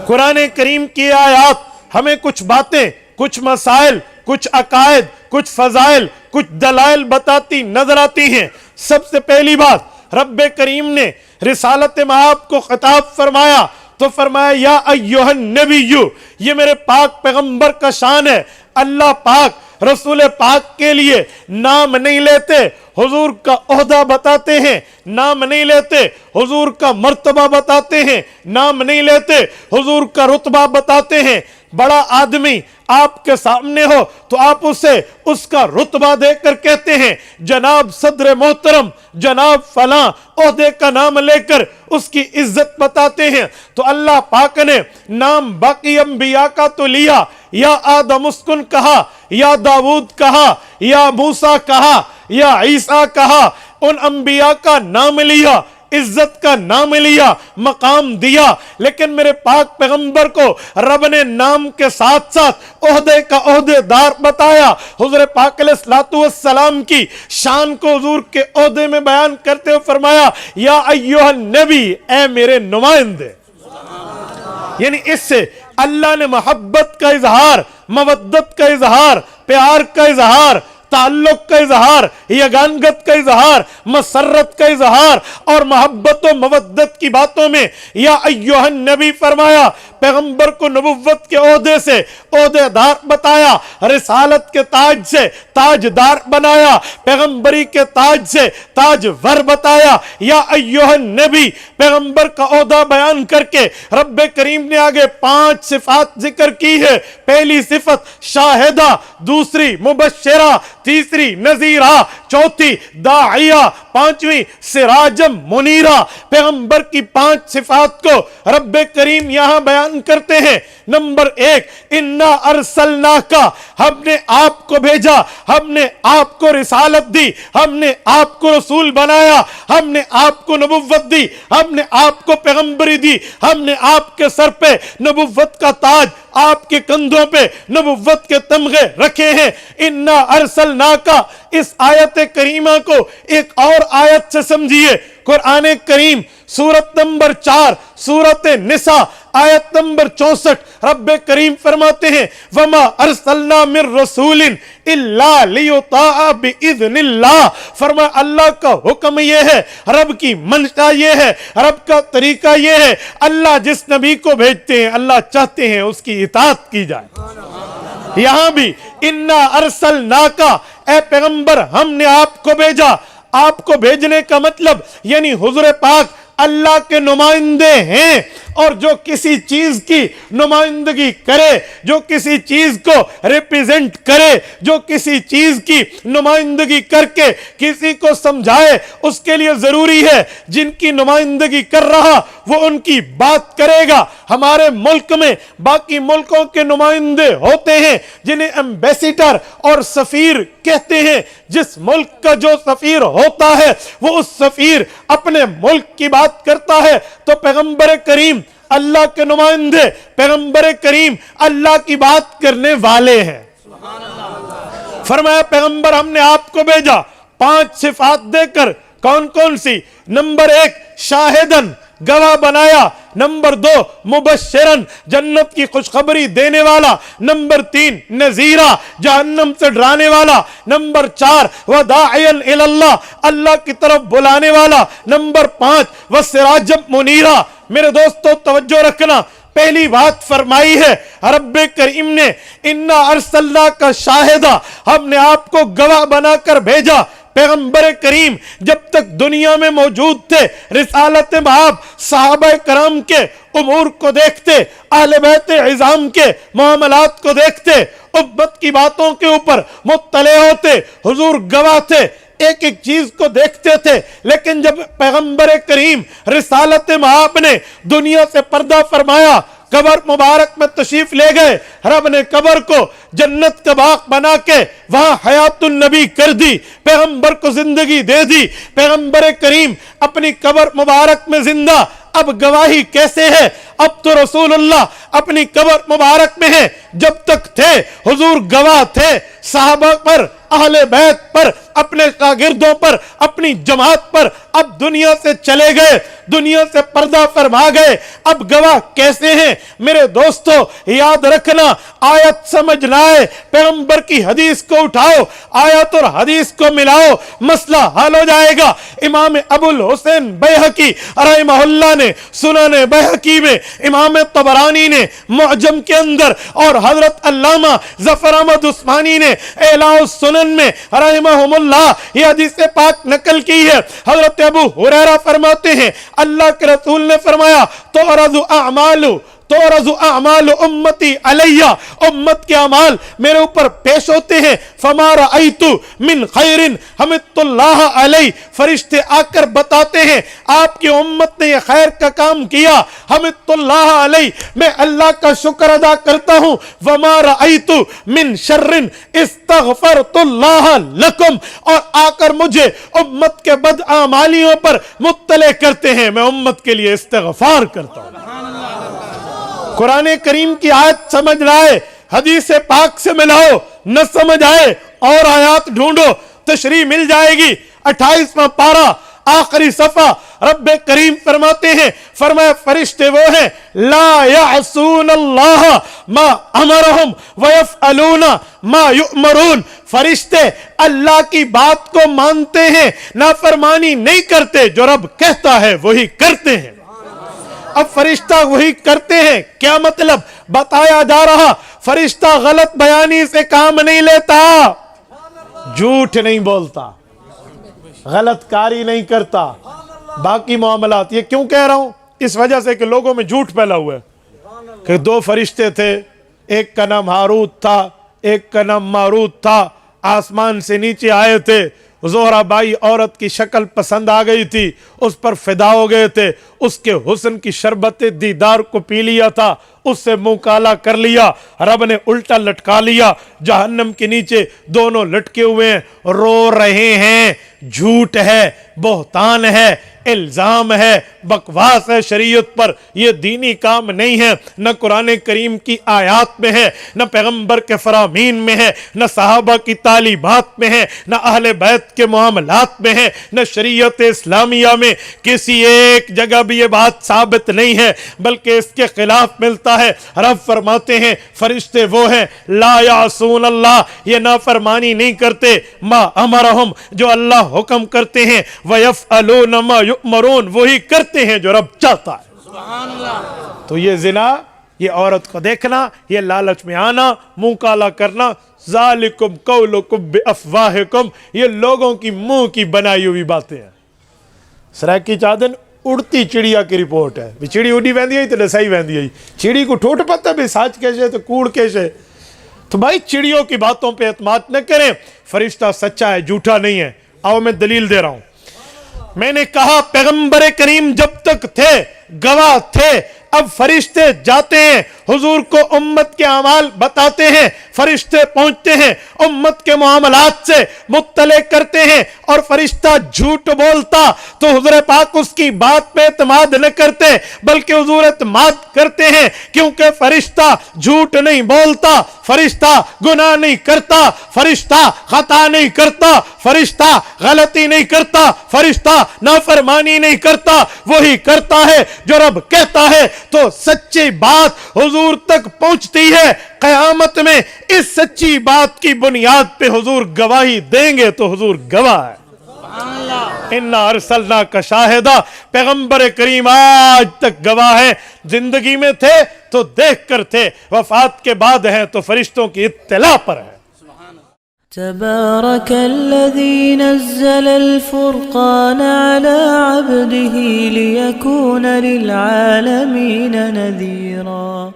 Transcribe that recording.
قرآن کریم کی آیات ہمیں کچھ باتیں، کچھ مسائل، کچھ عقائد، کچھ فضائل، کچھ دلائل بتاتی نظر آتی ہیں۔ سب سے پہلی بات، رب کریم نے رسالت مآب کو خطاب فرمایا تو فرمایا یا ایھا النبی، یہ میرے پاک پیغمبر کا شان ہے۔ اللہ پاک رسول پاک کے لیے نام نہیں لیتے، حضور کا عہدہ بتاتے ہیں، نام نہیں لیتے، حضور کا مرتبہ بتاتے ہیں، نام نہیں لیتے، حضور کا رتبہ بتاتے ہیں۔ بڑا آدمی آپ کے سامنے ہو تو آپ اسے اس کا رتبہ دے کر کہتے ہیں جناب صدر محترم، جناب فلاں، عہدے کا نام لے کر اس کی عزت بتاتے ہیں۔ تو اللہ پاک نے نام باقی انبیاء کا تو لیا، یا آدم اسکن کہا، یا داود کہا، یا موسیٰ کہا، یا عیسیٰ کہا، ان انبیاء کا نام لیا، عزت کا نام لیا، مقام دیا، لیکن میرے پاک پیغمبر کو رب نے نام کے ساتھ ساتھ عہدے کا عہدے دار بتایا۔ حضور پاک علیہ الصلوۃ والسلام کی شان کو حضور کے عہدے میں بیان کرتے ہوئے فرمایا یا ایھا النبی، اے میرے نمائندے۔ یعنی اس سے اللہ نے محبت کا اظہار، مودت کا اظہار، پیار کا اظہار، تعلق کا اظہار، یگانگت کا اظہار، مسرت کا اظہار اور محبت و مودت کی باتوں میں یا ایھا النبی فرمایا۔ پیغمبر کو نبوت کے عہدے سے عہدے دار بتایا، رسالت کے تاج سے تاج دار بنایا، پیغمبری کے تاج سے تاج ور بتایا۔ یا ایھا النبی، پیغمبر کا عہدہ بیان کر کے رب کریم نے آگے 5 صفات ذکر کی ہے۔ پہلی صفت شاہدہ، دوسری مبشرہ، تیسری نذیرہ، چوتھی داعیہ، پانچویں سراجم منیرہ۔ پیغمبر کی 5 صفات کو رب کریم یہاں بیان کرتے ہیں۔ نمبر 1، انا ارسلناک، ہم نے آپ کو بھیجا، ہم نے آپ کو رسالت دی، ہم نے آپ کو رسول بنایا، ہم نے آپ کو نبوت دی، ہم نے آپ کو پیغمبری دی، ہم نے آپ کے سر پہ نبوت کا تاج، آپ کے کندھوں پہ نبوت کے تمغے رکھے ہیں۔ انا ارسلناک، اس آیت کریمہ کو ایک اور آیت سے سمجھیے۔ قرآن کریم سورت نمبر 4 سورت نساء آیت نمبر 64 رب کریم فرماتے ہیں وما ارسلنا من رسول الا لیطاع باذن اللہ۔ فرمایا اللہ کا حکم یہ ہے، رب کی منشا یہ ہے، رب کا طریقہ یہ ہے، اللہ جس نبی کو بھیجتے ہیں اللہ چاہتے ہیں اس کی اطاعت کی جائے۔ یہاں بھی انا ارسلناک، اے پیغمبر ہم نے آپ کو بھیجا۔ آپ کو بھیجنے کا مطلب یعنی حضور پاک اللہ کے نمائندے ہیں، اور جو کسی چیز کی نمائندگی کرے، جو کسی چیز کو ریپریزنٹ کرے، جو کسی چیز کی نمائندگی کر کے کسی کو سمجھائے، اس کے لیے ضروری ہے جن کی نمائندگی کر رہا وہ ان کی بات کرے گا۔ ہمارے ملک میں باقی ملکوں کے نمائندے ہوتے ہیں جنہیں ایمبیسیڈر اور سفیر کہتے ہیں۔ جس ملک کا جو سفیر ہوتا ہے وہ اس سفیر اپنے ملک کی بات کرتا ہے، تو پیغمبر کریم اللہ کے نمائندے، پیغمبر کریم اللہ کی بات کرنے والے ہیں۔ فرمایا پیغمبر ہم نے آپ کو بھیجا 5 صفات دے کر۔ کون کون سی؟ نمبر 1 شاہدن، گواہ بنایا۔ نمبر 2 مبشرن، جنت کی خوشخبری دینے والا۔ نمبر 3 نذیرہ، جہنم سے ڈرانے والا۔ نمبر 4 وداعیا الی اللہ، اللہ کی طرف بلانے والا۔ نمبر 5 وسراجم منیرہ۔ میرے دوستو توجہ رکھنا، پہلی بات فرمائی ہے رب کریم نے انا ارسلناک شاہدہ، ہم نے آپ کو گواہ بنا کر بھیجا۔ پیغمبر کریم جب تک دنیا میں موجود تھے، رسالت مآب صحابہ کرام کے امور کو دیکھتے، اہل بیت عظام کے معاملات کو دیکھتے، امت کی باتوں کے اوپر مطلع ہوتے، حضور گواہ تھے، ایک ایک چیز کو دیکھتے تھے۔ لیکن جب پیغمبر کریم رسالت مآب نے دنیا سے پردہ فرمایا، قبر مبارک میں تشریف لے گئے، رب نے قبر کو جنت کا باغ بنا کے وہاں حیات النبی کر دی، پیغمبر کو زندگی دے دی۔ پیغمبر کریم اپنی قبر مبارک میں زندہ، اب گواہی کیسے ہے؟ اب تو رسول اللہ اپنی قبر مبارک میں ہے، جب تک تھے حضور گواہ تھے، صحابہ پر اہل بیت پر, اپنے شاگردوں پر, اپنی جماعت پر اب دنیا سے چلے گئے, دنیا سے پردہ فرما گئے. اب گواہ کیسے ہیں میرے دوستو؟ یاد رکھنا, آیت سمجھ لائے, پیغمبر کی حدیث کو اٹھاؤ, آیت اور حدیث کو ملاؤ, مسئلہ حل ہو جائے گا. امام ابو الحسین بیہقی رحمہ اللہ نے سنن بیہقی میں, امام طبرانی نے معجم کے اندر, اور حضرت علامہ ظفر احمد عثمانی نے اعلاء السنن میں رحمہم اللہ یہ حدیث پاک نقل کی ہے. حضرت ابو ہریرہ فرماتے ہیں اللہ کے رسول نے فرمایا تورز اعمال امتی علیہ, امت کے اعمال میرے اوپر پیش ہوتے ہیں. فما رأیت من خیر حمدت اللہ علیہ, فرشتے آ کر بتاتے ہیں آپ کی امت نے یہ خیر کا کام کیا, حمدت اللہ علیہ, میں اللہ کا شکر ادا کرتا ہوں. وما رأیت من شر استغفرت اللہ لکم, اور آ کر مجھے امت کے بدعمالیوں پر مطلع کرتے ہیں, میں امت کے لیے استغفار کرتا ہوں. قرآن کریم کی آیت سمجھ لائے, حدیث پاک سے ملاؤ, نہ سمجھ آئے اور آیات ڈھونڈو, تشریح مل جائے گی. 28واں پارہ آخری صفحہ رب کریم فرماتے ہیں, فرمایا فرشتے وہ ہیں لا یعصون اللہ ما امرہم ویفعلون ما یؤمرون, فرشتے اللہ کی بات کو مانتے ہیں, نافرمانی نہیں کرتے, جو رب کہتا ہے وہی کرتے ہیں. اب فرشتہ وہی کرتے ہیں, کیا مطلب بتایا جا رہا, فرشتہ غلط بیانی سے کام نہیں لیتا, جھوٹ نہیں بولتا, غلط کاری نہیں کرتا, باقی معاملات. یہ کیوں کہہ رہا ہوں؟ اس وجہ سے کہ لوگوں میں جھوٹ پھیلا ہوا ہے کہ دو فرشتے تھے, ایک کا نام ہاروت تھا, ایک کا نام ماروت تھا, آسمان سے نیچے آئے تھے, زہرہ بائی عورت کی شکل پسند آ گئی تھی, اس پر فدا ہو گئے تھے, اس کے حسن کی شربت دیدار کو پی لیا تھا, اس سے منہ کالا کر لیا, رب نے الٹا لٹکا لیا, جہنم کے نیچے دونوں لٹکے ہوئے ہیں, رو رہے ہیں. جھوٹ ہے, بہتان ہے, الزام ہے, بکواس ہے شریعت پر. یہ دینی کام نہیں ہے, نہ قرآن کریم کی آیات میں ہے, نہ پیغمبر کے فرامین میں ہے, نہ صحابہ کی تعلیمات میں ہے, نہ اہل بیت کے معاملات میں ہے, نہ شریعت اسلامیہ میں کسی ایک جگہ بھی یہ بات ثابت نہیں ہے, بلکہ اس کے خلاف ملتا ہے. رب فرماتے ہیں فرشتے وہ ہیں لا یعصون اللہ, یہ نافرمانی نہیں کرتے, ما امرہم, جو اللہ حکم کرتے ہیں, ویفعلون ما یؤمرون, وہی کرتے ہیں جو رب چاہتا ہے. سبحان اللہ. تو یہ زنا, یہ عورت کو دیکھنا, یہ لالچ میں آنا, منہ کالا کرنا, ذالکم قولکم بافواہکم, یہ لوگوں کی منہ کی بنائی ہوئی باتیں ہیں. سرائکی چادن اڑتی چڑیا کی رپورٹ ہے, چڑی اڑی ویندی ہے تو لسائی ویندی ہے, چڑی کو ٹھوٹ پتا بھی ساچ کیسے تو کوڑ کیسے. تو بھائی چڑیوں کی باتوں پہ اعتماد نہ کریں, فرشتہ سچا ہے, جھوٹا نہیں ہے. آؤ میں دلیل دے رہا ہوں. میں نے کہا پیغمبر کریم جب تک تھے گواہ تھے, اب فرشتے جاتے ہیں, حضور کو امت کے اعمال بتاتے ہیں, فرشتے پہنچتے ہیں, امت کے معاملات سے مطلع کرتے ہیں, اور فرشتہ جھوٹ بولتا تو حضور پاک اس کی بات پہ اعتماد نہ کرتے, بلکہ حضور اعتماد کرتے ہیں, کیونکہ فرشتہ جھوٹ نہیں بولتا, فرشتہ گناہ نہیں کرتا, فرشتہ خطا نہیں کرتا, فرشتہ غلطی نہیں کرتا, فرشتہ نافرمانی نہیں کرتا, وہی کرتا ہے جو رب کہتا ہے. تو سچی بات حضور تک پہنچتی ہے. قیامت میں اس سچی بات کی بنیاد پہ حضور گواہی دیں گے تو حضور گواہ ہے. اِنَّا أَرْسَلْنَاكَ شَاهِدًا, پیغمبر کریم آج تک گواہ ہیں. زندگی میں تھے تو دیکھ کر تھے, وفات کے بعد ہیں تو فرشتوں کی اطلاع پر ہیں. تبارك الذي نزل الفرقان على عبده ليكون للعالمين نذيرا.